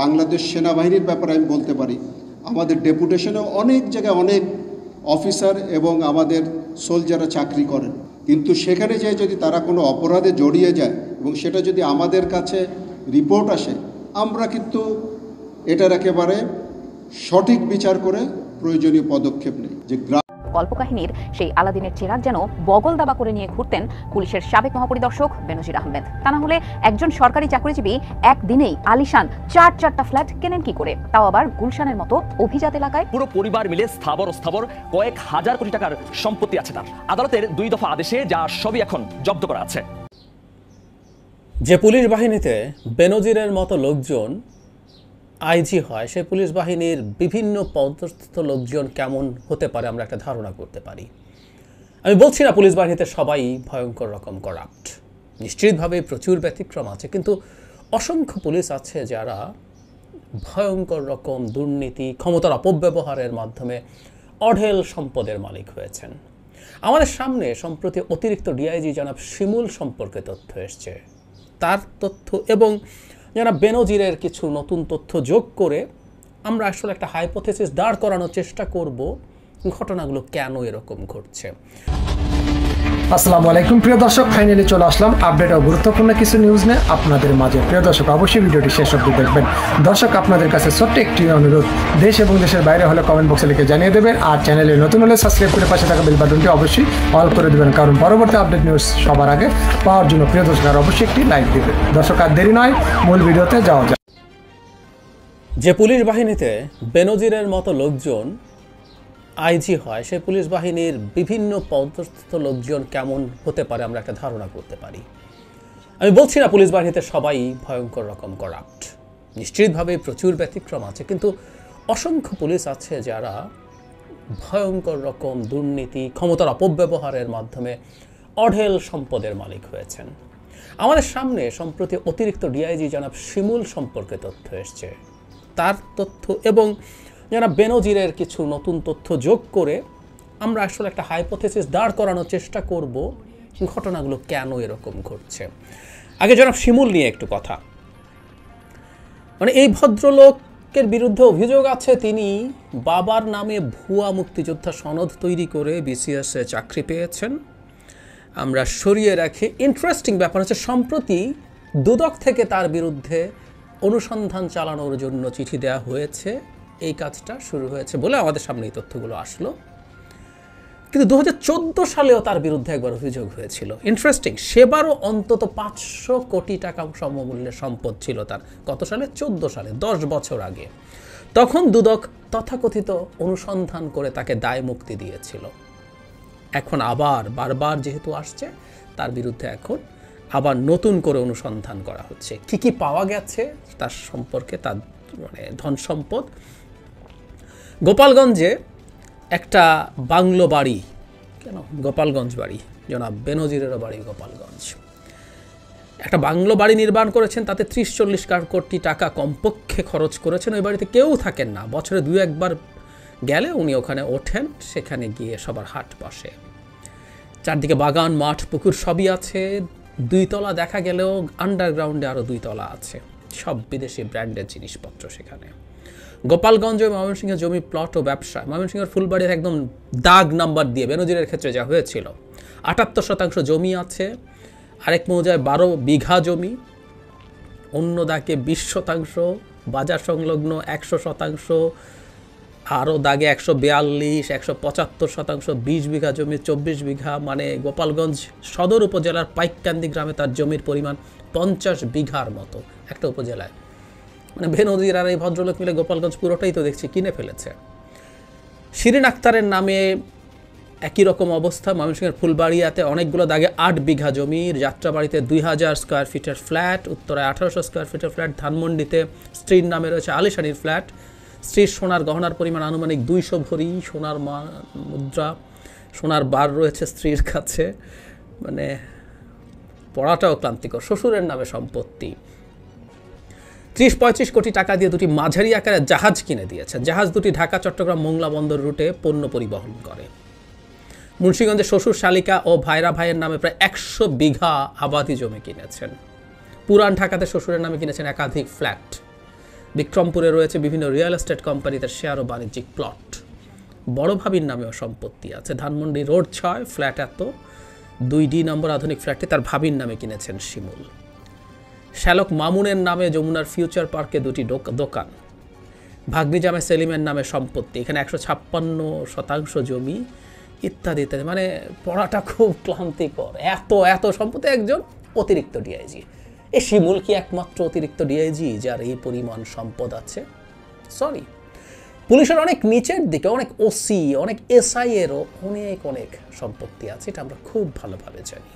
বাংলাদেশ সেনাবাহিনীর ব্যাপারে আমি বলতে পারি, আমাদের ডেপুটেশনে অনেক জায়গায় অনেক অফিসার এবং আমাদের সোলজাররা চাকরি করেন, কিন্তু সেখানে যেয়ে যদি তারা কোনো অপরাধে জড়িয়ে যায় এবং সেটা যদি আমাদের কাছে রিপোর্ট আসে, আমরা কিন্তু এটার একেবারে সঠিক বিচার করে প্রয়োজনীয় পদক্ষেপ নেই। যে কল্পকাহিনীর সেই আলাদিনের চেরাগ যেন বগল দাবা করে নিয়ে ঘুরতেন পুলিশের সাবেক মহাপরিদর্শক বেনজির আহমেদ। তা না হলে একজন সরকারি চাকরিজীবী একদিনেই আলিশান চারটা ফ্ল্যাট কেনেন কি করে, তাও আবার গুলশানের মতো অভিজাত এলাকায়? পুরো পরিবার মিলে স্থাবর কয়েক হাজার কোটি টাকার সম্পত্তি আছে তার। আদালতের 2 দফা আদেশে যা সবই এখন জব্দ করা আছে। যে পুলিশ বাহিনীতে বেনজিরের মতো লোকজন আইজি হয়, সেই পুলিশ বাহিনীর বিভিন্ন পদস্থ লোকজন কেমন হতে পারে আমরা একটা ধারণা করতে পারি। আমি বলছি না পুলিশ বাহিনীতে সবাই ভয়ঙ্কর রকম করাপ্ট, নিশ্চিতভাবে প্রচুর ব্যতিক্রম আছে, কিন্তু অসংখ্য পুলিশ আছে যারা ভয়ঙ্কর রকম দুর্নীতি, ক্ষমতার অপব্যবহারের মাধ্যমে অঢেল সম্পদের মালিক হয়েছেন। আমাদের সামনে সম্প্রতি অতিরিক্ত ডিআইজি জনাব শিমুল সম্পর্কে তথ্য এসছে। তার তথ্য এবং যারা বেনজিরের কিছু নতুন তথ্য যোগ করে আমরা আসলে একটা হাইপোথেসিস দাঁড় করানোর চেষ্টা করব ঘটনাগুলো কেন এরকম ঘটছে। আসসালামু আলাইকুম প্রিয় দর্শক, ফাইনালি চলে আসলাম আপডেট ও গুরুত্বপূর্ণ কিছু নিউজ নিয়ে আপনাদের মাঝে। প্রিয় দর্শক, অবশ্যই ভিডিওটি শেষ অবধি দেখবেন। দর্শক, আপনাদের কাছে ছোট্ট একটি অনুরোধ, দেশ এবং দেশের বাইরে হলে কমেন্ট বক্সে লিখে জানিয়ে দেবেন, আর চ্যানেলে নতুন হলে সাবস্ক্রাইব করে পাশে থাকা বেল বাটনটি অবশ্যই অল করে দেবেন, কারণ পরবর্তী আপডেট নিউজ সবার আগে পাওয়ার জন্য প্রিয় দর্শক আর অবশ্যই একটি লাইক দেবেন। দর্শক, আর দেরি নয়, মূল ভিডিওতে যাওয়া যাক। যে পুলিশ বাহিনীতে বেনজিরের মতো লোকজন আইজি হয়, সেই পুলিশ বাহিনীর বিভিন্ন পদস্থ লোকজন কেমন হতে পারে আমরা একটা ধারণা করতে পারি। আমি বলছি না পুলিশ বাহিনীতে সবাই ভয়ঙ্কর রকম করাপ্ট, নিশ্চিতভাবে প্রচুর ব্যতিক্রম আছে, কিন্তু অসংখ্য পুলিশ আছে যারা ভয়ঙ্কর রকম দুর্নীতি, ক্ষমতার অপব্যবহারের মাধ্যমে অঢেল সম্পদের মালিক হয়েছেন। আমাদের সামনে সম্প্রতি অতিরিক্ত ডিআইজি জনাব শিমুল সম্পর্কে তথ্য এসছে। তার তথ্য এবং যারা বেনজিরের কিছু নতুন তথ্য যোগ করে আমরা আসলে একটা হাইপোথেসিস দাঁড় করানোর চেষ্টা করব ঘটনাগুলো কেন এরকম ঘটছে। আগে জনাব শিমুল নিয়ে একটু কথা। মানে এই ভদ্রলোকের বিরুদ্ধে অভিযোগ আছে তিনি বাবার নামে ভুয়া মুক্তিযোদ্ধা সনদ তৈরি করে বিসিএসে চাকরি পেয়েছেন। আমরা সরিয়ে রাখি। ইন্টারেস্টিং ব্যাপার হচ্ছে সম্প্রতি দুদক থেকে তার বিরুদ্ধে অনুসন্ধান চালানোর জন্য চিঠি দেওয়া হয়েছে। এই কাজটা শুরু হয়েছে বলে আমাদের সামনে এই তথ্যগুলো আসলো, কিন্তু 2014 সালেও তার বিরুদ্ধে একবার অভিযোগ হয়েছিল। ইন্টারেস্টিং, সেবারও অন্তত 500 কোটি টাকা সমমূল্যের সম্পদ ছিল তার। কত সালে? 14 সালে, 10 বছর আগে। তখন দুদক তথাকথিত অনুসন্ধান করে তাকে দায় মুক্তি দিয়েছিল। এখন আবার বারবার যেহেতু আসছে, তার বিরুদ্ধে এখন আবার নতুন করে অনুসন্ধান করা হচ্ছে। কি কি পাওয়া গেছে তার সম্পর্কে, তার মানে ধন সম্পদ। গোপালগঞ্জে একটা বাংলো বাড়ি, কেন গোপালগঞ্জ বাড়ি, জনাব বেনজিরেরও বাড়ি গোপালগঞ্জ, একটা বাংলো বাড়ি নির্মাণ করেছেন। তাতে 30-40 কোটি টাকা কমপক্ষে খরচ করেছেন। ওই বাড়িতে কেউ থাকেন না, বছরে 2-1 বার গেলে উনি ওখানে ওঠেন, সেখানে গিয়ে সবার হাট বসে। চারদিকে বাগান, মাঠ, পুকুর সবই আছে। 2 তলা দেখা গেলেও আন্ডারগ্রাউন্ডে আরও 2 তলা আছে, সব বিদেশি ব্র্যান্ডের জিনিসপত্র সেখানে। গোপালগঞ্জ ও ময়মনসিংহের জমি, প্লট ও ব্যবসা। ময়মনসিংহের ফুলবাড়ির একদম দাগ নাম্বার দিয়ে বেনজিরের ক্ষেত্রে যা হয়েছিল। 78% জমি আছে, আরেক মৌজায় 12 বিঘা জমি, অন্য দাগে 20%, বাজার সংলগ্ন 100%, আরও দাগে 142, 175%, 20 বিঘা জমি, 24 বিঘা, মানে গোপালগঞ্জ সদর উপজেলার পাইককান্দি গ্রামে তার জমির পরিমাণ 50 বিঘার মতো একটা উপজেলায়। মানে বেনজির আর এই ভদ্রলোক মিলে গোপালগঞ্জ পুরোটাই তো দেখছি কিনে ফেলেছে। শিরিন আক্তারের নামে একই রকম অবস্থা। ময়মনসিংহের ফুলবাড়িয়াতে অনেকগুলো দাগে 8 বিঘা জমির, যাত্রাবাড়িতে 2000 স্কোয়ার ফিটের ফ্ল্যাট, উত্তরায় 1800 স্কোয়ার ফিটের ফ্ল্যাট, ধানমন্ডিতে স্ত্রীর নামে রয়েছে আলিশানির ফ্ল্যাট। স্ত্রীর সোনার গহনার পরিমাণ আনুমানিক 200 ভরি, সোনার মুদ্রা, সোনার বার রয়েছে স্ত্রীর কাছে। মানে পড়াটাও ক্লান্তিকর। শ্বশুরের নামে সম্পত্তি। 30-35 কোটি টাকা দিয়ে 2টি মাঝারি আকারের জাহাজ কিনে দিয়েছেন। জাহাজ 2টি ঢাকা চট্টগ্রাম মোংলা বন্দর রুটে পণ্য পরিবহন করে। মুন্সিগঞ্জে শ্বশুর শালিকা ও ভাইরা ভাইয়ের নামে প্রায় 100 বিঘা আবাদি জমি কিনেছেন। পুরান ঢাকাতে শ্বশুরের নামে কিনেছেন একাধিক ফ্ল্যাট। বিক্রমপুরে রয়েছে বিভিন্ন রিয়েল এস্টেট কোম্পানিতে শেয়ার ও বাণিজ্যিক প্লট। বড় ভাবির নামেও সম্পত্তি আছে। ধানমন্ডি রোড 6 ফ্ল্যাট এত 2D নম্বর আধুনিক ফ্ল্যাটটি তার ভাবির নামে কিনেছেন শিমুল। শ্যালক মামুনের নামে যমুনার ফিউচার পার্কে 2টি দোকান। ভাগ্নি জামে সেলিমের নামে সম্পত্তি, এখানে 156% জমি ইত্যাদি ইত্যাদি। মানে পড়াটা খুব ক্লান্তিকর। এত সম্পত্তি। একজন অতিরিক্ত ডিআইজি। এই শিমুল কি একমাত্র অতিরিক্ত ডিআইজি যার এই পরিমাণ সম্পদ আছে? সরি, পুলিশের অনেক নিচের দিকে অনেক ওসি, অনেক এসআই এরও অনেক সম্পত্তি আছে, এটা আমরা খুব ভালোভাবে জানি।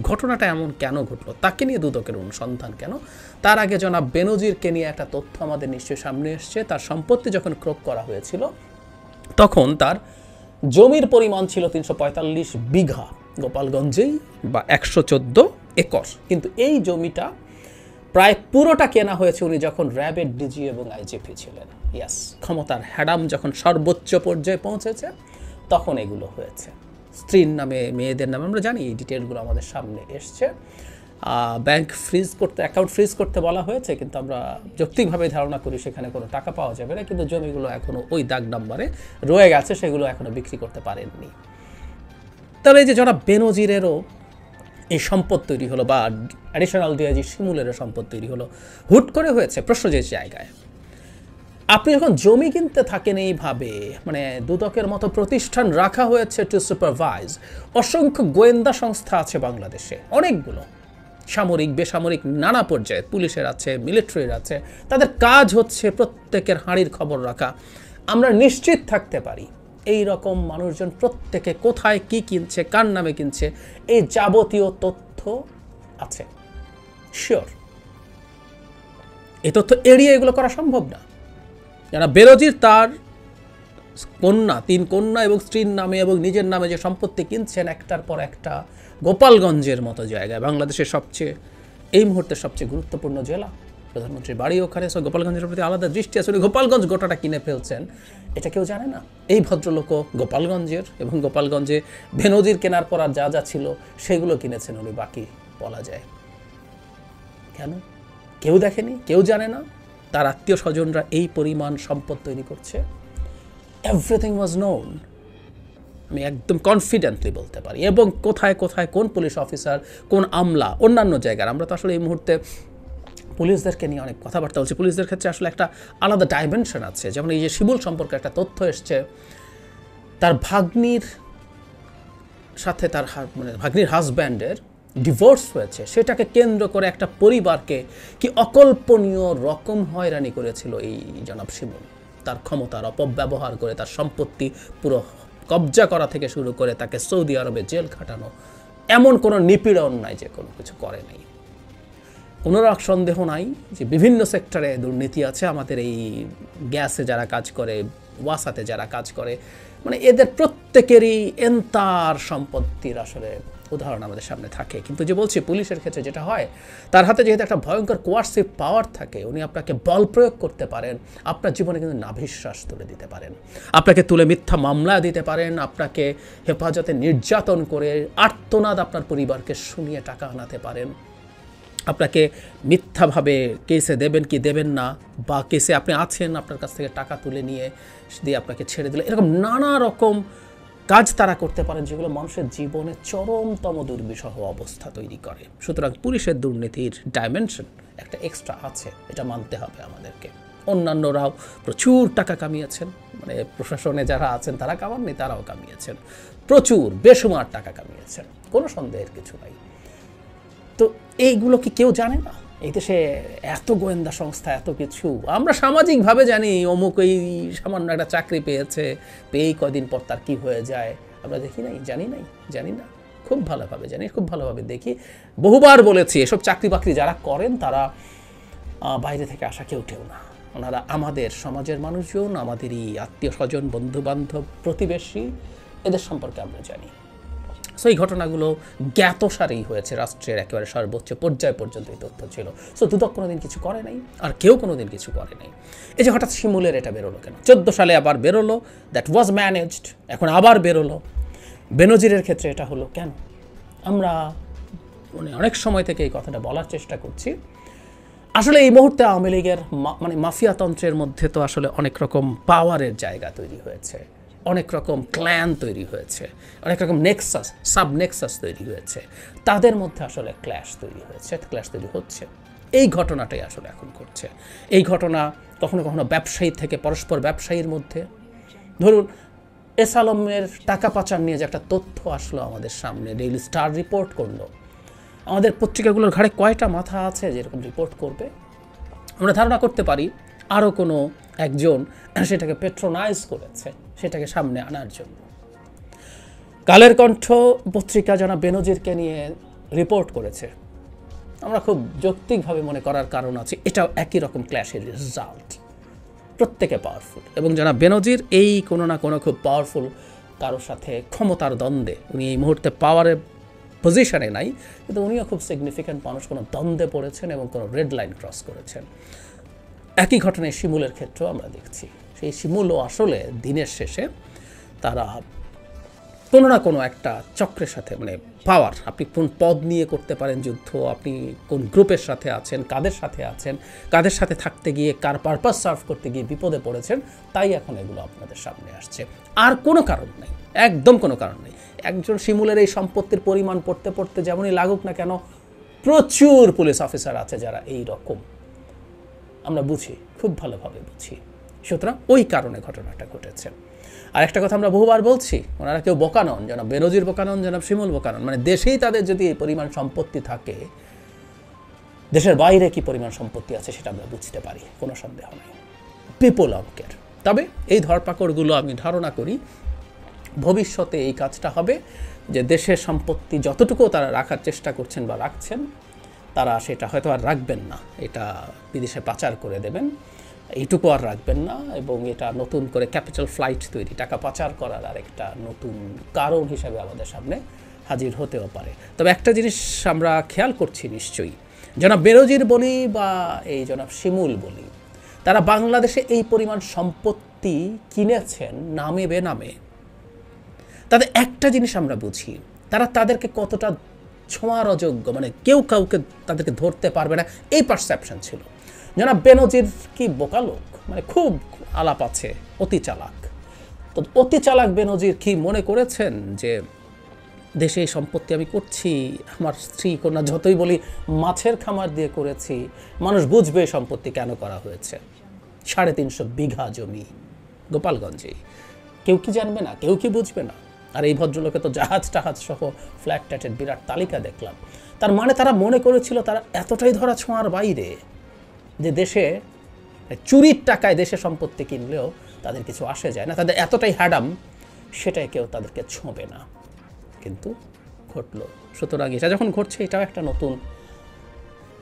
ঘটনাটা এমন কেন ঘটলো, তাকে নিয়ে দুদকের অনুসন্ধান কেন? তার আগে জনাব বেনজিরকে নিয়ে একটা তথ্য আমাদের নিশ্চয়ই সামনে এসছে। তার সম্পত্তি যখন ক্রোক করা হয়েছিল তখন তার জমির পরিমাণ ছিল 345 বিঘা, গোপালগঞ্জেই, বা 114 একর। কিন্তু এই জমিটা প্রায় পুরোটা কেনা হয়েছে উনি যখন র্যাবের ডিজি এবং আইজিপি ছিলেন। ইয়াস, ক্ষমতার হ্যাডাম যখন সর্বোচ্চ পর্যায়ে পৌঁছেছে তখন এগুলো হয়েছে। স্ত্রীর নামে, মেয়েদের নামে, আমরা জানি এই ডিটেলগুলো আমাদের সামনে এসছে। ব্যাংক ফ্রিজ করতে, অ্যাকাউন্ট ফ্রিজ করতে বলা হয়েছে, কিন্তু আমরা যৌক্তিকভাবে ধারণা করি সেখানে কোনো টাকা পাওয়া যাবে না। কিন্তু জমিগুলো এখনও ওই দাগ নাম্বারে রয়ে গেছে, সেগুলো এখনও বিক্রি করতে পারেননি। তাহলে এই যে জনাব বেনজিরেরও এই সম্পদ তৈরি হলো, বা অ্যাডিশনাল ডিআইজি শিমুলেরও সম্পদ তৈরি হলো, হুট করে হয়েছে। প্রশ্ন যে জায়গায়, আপনি যখন জমি কিনতে থাকেন এইভাবে, মানে দুদকের মতো প্রতিষ্ঠান রাখা হয়েছে টু সুপারভাইজ। অসংখ্য গোয়েন্দা সংস্থা আছে বাংলাদেশে, অনেকগুলো, সামরিক বেসামরিক নানা পর্যায়ে, পুলিশের আছে, মিলিটারির আছে। তাদের কাজ হচ্ছে প্রত্যেকের হাঁড়ির খবর রাখা। আমরা নিশ্চিত থাকতে পারি এই রকম মানুষজন প্রত্যেকে কোথায় কি কিনছে, কার নামে কিনছে, এই যাবতীয় তথ্য আছে, শিওর। এই তথ্য এড়িয়ে এগুলো করা সম্ভব না। যারা বেনজির তার কন্যা, 3 কন্যা এবং স্ত্রীর নামে এবং নিজের নামে যে সম্পত্তি কিনছেন একটার পর একটা, গোপালগঞ্জের মতো জায়গায়, বাংলাদেশের সবচেয়ে, এই মুহূর্তে সবচেয়ে গুরুত্বপূর্ণ জেলা, প্রধানমন্ত্রীর বাড়ি ওখানে, সো গোপালগঞ্জের প্রতি আলাদা দৃষ্টি আছে। উনি গোপালগঞ্জ গোটাটা কিনে ফেলছেন, এটা কেউ জানে না। এই ভদ্রলোকও গোপালগঞ্জের, এবং গোপালগঞ্জে বেনজির কেনার পর আর যা ছিল সেগুলো কিনেছেন উনি, বাকি বলা যায়। কেন? কেউ দেখেনি, কেউ জানে না। তার আত্মীয় স্বজনরা এই পরিমাণ সম্পদ তৈরি করছে। এভরিথিং ওয়াজ নোন, আমি একদম কনফিডেন্টলি বলতে পারি। এবং কোথায় কোন পুলিশ অফিসার, কোন আমলা, অন্যান্য জায়গার, আমরা তো আসলে এই মুহূর্তে পুলিশদেরকে নিয়ে অনেক কথাবার্তা বলছি। পুলিশদের ক্ষেত্রে আসলে একটা আলাদা ডাইমেনশন আছে। যেমন এই যে শিমুল সম্পর্কে একটা তথ্য এসছে, তার ভাগ্নির সাথে, তার মানে ভাগ্নির হাজব্যান্ডের ডিভোর্স হয়েছে, সেটাকে কেন্দ্র করে একটা পরিবারকে কি অকল্পনীয় রকম হয়রানি করেছিল এই জনাব শিমুল। তার ক্ষমতার অপব্যবহার করে তার সম্পত্তি পুরো কবজা করা থেকে শুরু করে তাকে সৌদি আরবে জেল খাটানো, এমন কোনো নিপীড়ন নাই যে কোনো কিছু করে নাই। কোনো সন্দেহ নাই যে বিভিন্ন সেক্টরে দুর্নীতি আছে। আমাদের এই গ্যাসে যারা কাজ করে, ওয়াসাতে যারা কাজ করে, মানে এদের প্রত্যেকেরই এন্তার সম্পত্তির আসলে উদাহরণ আমাদের সামনে থাকে। কিন্তু যে বলছি, পুলিশের ক্ষেত্রে যেটা হয়, তার হাতে যেহেতু একটা ভয়ঙ্কর কোয়ার্সিভ পাওয়ার থাকে, উনি আপনাকে বল প্রয়োগ করতে পারেন, আপনার জীবনে কিন্তু নাভিশ্বাস তুলে দিতে পারেন, আপনাকে তুলে মিথ্যা মামলা দিতে পারেন, আপনাকে হেফাজতে নির্যাতন করে আর্তনাদ আপনার পরিবারকে শুনিয়ে টাকা আনাতে পারেন, আপনাকে মিথ্যাভাবে কেসে দেবেন কি দেবেন না, বা কেসে আপনি আছেন, আপনার কাছ থেকে টাকা তুলে নিয়ে দিয়ে আপনাকে ছেড়ে দিলে, এরকম নানা রকম কাজ তারা করতে পারেন যেগুলো মানুষের জীবনে চরমতম দুর্বিষহ অবস্থা তৈরি করে। সুতরাং পুলিশের দুর্নীতির ডাইমেনশন একটা এক্সট্রা আছে, এটা মানতে হবে আমাদেরকে। অন্যান্যরাও প্রচুর টাকা কামিয়েছেন, মানে প্রশাসনে যারা আছেন তারা কামাননি, তারাও কামিয়েছেন, প্রচুর বেসুমার টাকা কামিয়েছেন, কোনো সন্দেহের কিছু নাই। তো এইগুলো কি কেউ জানে না? এই দেশে এত গোয়েন্দা সংস্থা, এত কিছু। আমরা সামাজিকভাবে জানি অমুক এই সামান্য একটা চাকরি পেয়েছে, পেয়েই কদিন পর তার কী হয়ে যায় আমরা দেখি নাই, জানি না, খুব ভালোভাবে জানি, খুব ভালোভাবে দেখি। বহুবার বলেছি, এসব চাকরি বাকরি যারা করেন তারা বাইরে থেকে আসা কেউ না, ওনারা আমাদের সমাজের মানুষজন, আমাদেরই আত্মীয় স্বজন, বন্ধুবান্ধব, প্রতিবেশী, এদের সম্পর্কে আমরা জানি। সো এই ঘটনাগুলো জ্ঞাতসারেই হয়েছে, রাষ্ট্রের একেবারে সর্বোচ্চ পর্যায় পর্যন্ত এই তথ্য ছিল। সো দুদক কোনোদিন কিছু করে নাই, আর কেউ কোনোদিন কিছু করে নাই। এই যে হঠাৎ শিমুলের এটা বেরোলো কেন? 14 সালে আবার বেরোলো, দ্যাট ওয়াজ ম্যানেজড, এখন আবার বেরোলো। বেনজিরের ক্ষেত্রে এটা হলো কেন? আমরা মানে অনেক সময় থেকে এই কথাটা বলার চেষ্টা করছি। আসলে এই মুহূর্তে আওয়ামী লীগের মানে মাফিয়াতন্ত্রের মধ্যে তো আসলে অনেক রকম পাওয়ারের জায়গা তৈরি হয়েছে, অনেক রকম ক্ল্যান তৈরি হয়েছে, অনেক রকম নেক্সাস সাব নেক্সাস তৈরি হয়েছে, তাদের মধ্যে আসলে ক্ল্যাশ তৈরি হচ্ছে। এই ঘটনাটাই আসলে এখন ঘটছে। এই ঘটনা কখনো কখনো ব্যবসায়ী থেকে পরস্পর ব্যবসায়ীর মধ্যে, ধরুন এস আলমের টাকা পাচার নিয়ে যে একটা তথ্য আসলো আমাদের সামনে, ডেইলি স্টার রিপোর্ট করলো, আমাদের পত্রিকাগুলোর ঘাড়ে কয়টা মাথা আছে যেরকম রিপোর্ট করবে? আমরা ধারণা করতে পারি আরও কোনো একজন সেটাকে পেট্রোনাইজ করেছে, সেটাকে সামনে আনার জন্য। কালের কণ্ঠ পত্রিকা জনাব বেনজিরকে নিয়ে রিপোর্ট করেছে, আমরা খুব যৌক্তিকভাবে মনে করার কারণ আছে এটাও একই রকম ক্ল্যাশের রেজাল্ট, প্রত্যেকে পাওয়ারফুল। এবং জনাব বেনজির এই কোনো না কোনো খুব পাওয়ারফুল কারোর সাথে ক্ষমতার দ্বন্দ্বে, উনি এই মুহূর্তে পাওয়ারের পজিশনে নাই, কিন্তু উনিও খুব সিগনিফিক্যান্ট মানুষ, কোনো দ্বন্দ্বে পড়েছেন এবং কোনো রেড লাইন ক্রস করেছেন। একই ঘটনায় শিমুলের ক্ষেত্রেও আমরা দেখছি, সেই শিমুলও আসলে দিনের শেষে তারা কোনো না কোনো একটা চক্রের সাথে, মানে পাওয়ার, আপনি কোন পদ নিয়ে করতে পারেন যুদ্ধ, আপনি কোন গ্রুপের সাথে আছেন, কাদের সাথে থাকতে গিয়ে কার পারপাস সার্ভ করতে গিয়ে বিপদে পড়েছেন, তাই এখন এগুলো আপনাদের সামনে আসছে। আর কোনো কারণ নেই, একদম কোনো কারণ নেই। একজন শিমুলের এই সম্পত্তির পরিমাণ পড়তে পড়তে যেমনই লাগুক না কেন, প্রচুর পুলিশ অফিসার আছে যারা এই রকম, আমরা বুঝি, খুব ভালোভাবে বুঝি। সুতরাং ওই কারণে ঘটনাটা ঘটেছে। আর একটা কথা আমরা বহুবার বলছি, ওনারা কেউ বোকা নন, জনাব বেনজির বোকা নন, জনাব শিমুল বোকা নন। মানে দেশেই তাদের যদি এই পরিমাণ সম্পত্তি থাকে, দেশের বাইরে কি পরিমাণ সম্পত্তি আছে সেটা আমরা বুঝতে পারি, কোনো সন্দেহ নেই, বিপুল অঙ্কের। তবে এই ধরপাকড়গুলো আমি ধারণা করি ভবিষ্যতে এই কাজটা হবে যে দেশের সম্পত্তি যতটুকু তারা রাখার চেষ্টা করছেন বা রাখছেন, তারা সেটা হয়তো আর রাখবেন না, এটা বিদেশে পাচার করে দেবেন, এইটুকু আর রাখবেন না, এবং এটা নতুন করে ক্যাপিটাল ফ্লাইট তৈরি, টাকা পাচার করার আরেকটা নতুন কারণ হিসাবে আমাদের সামনে হাজির হতেও পারে। তবে একটা জিনিস আমরা খেয়াল করছি নিশ্চয়ই, জনাব বেনজির বলি বা এই জনাব শিমুল বলি, তারা বাংলাদেশে এই পরিমাণ সম্পত্তি কিনেছেন নামে বেনামে, তাদের একটা জিনিস আমরা বুঝি, তারা তাদেরকে কতটা ছোঁয়ার অযোগ্য, মানে কেউ কাউকে তাদেরকে ধরতে পারবে না, এই পারসেপশন ছিল। জনাব বেনজির কি বোকা লোক, মানে খুব আলাপ আছে, অতি চালাক। তো অতি চালাক বেনজির কি মনে করেছেন যে দেশে এই সম্পত্তি আমি করছি, আমার স্ত্রী কন্যা যতই বলি মাছের খামার দিয়ে করেছি, মানুষ বুঝবে এই সম্পত্তি কেন করা হয়েছে? 350 বিঘা জমি গোপালগঞ্জে, কেউ কি জানবে না, কেউ কি বুঝবে না? আর এই ভদ্রলোকে তো জাহাজ টাহাজ সহ ফ্ল্যাট ট্যাটের বিরাট তালিকা দেখলাম। তার মানে তারা মনে করেছিল তারা এতটাই ধরা ছোঁয়ার বাইরে যে দেশে চুরির টাকায় দেশে সম্পত্তি কিনলেও তাদের কিছু আসে যায় না, তাদের এতটাই হ্যাডাম, সেটাই কেউ তাদেরকে ছোঁবে না। কিন্তু ঘটল। সুতরাং এটা যখন ঘটছে, এটাও একটা নতুন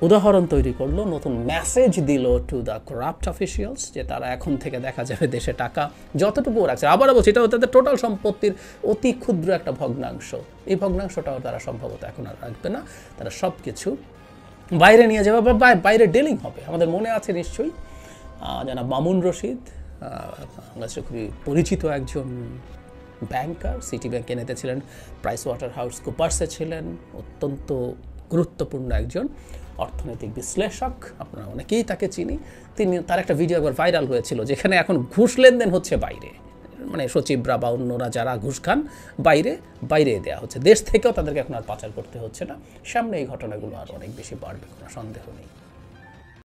উদাহরণ তৈরি করলো, নতুন মেসেজ দিল টু দ্য করাপ্ট অফিসিয়ালস যে তারা এখন থেকে দেখা যাবে দেশে টাকা যতটুকু রাখছে, আবারও বলছি এটাও তাদের টোটাল সম্পত্তির অতি ক্ষুদ্র একটা ভগ্নাংশ, এই ভগ্নাংশটাও তারা সম্ভবত এখন আর রাখবে না, তারা সব কিছু বাইরে নিয়ে যাবে বা বাইরে ডিলিং হবে। আমাদের মনে আছে নিশ্চয়ই জনাব মামুন রশিদ, বাংলাদেশের খুবই পরিচিত একজন ব্যাংকার, সিটি ব্যাংকে নেতা ছিলেন, প্রাইস ওয়াটার হাউস কুপার্সে ছিলেন, অত্যন্ত গুরুত্বপূর্ণ একজন অর্থনৈতিক বিশ্লেষক, আপনারা অনেকেই তাকে চিনি। তার একটা ভিডিও একবার ভাইরাল হয়েছিল যেখানে এখন ঘুষ লেনদেন হচ্ছে বাইরে, মানে সচিবরা বা অন্যরা যারা ঘুষ খান বাইরে দেওয়া হচ্ছে, দেশ থেকেও তাদেরকে এখন আর পাচার করতে হচ্ছে না। সামনে এই ঘটনাগুলো আর অনেক বেশি বাড়বে, কোনো সন্দেহ নেই।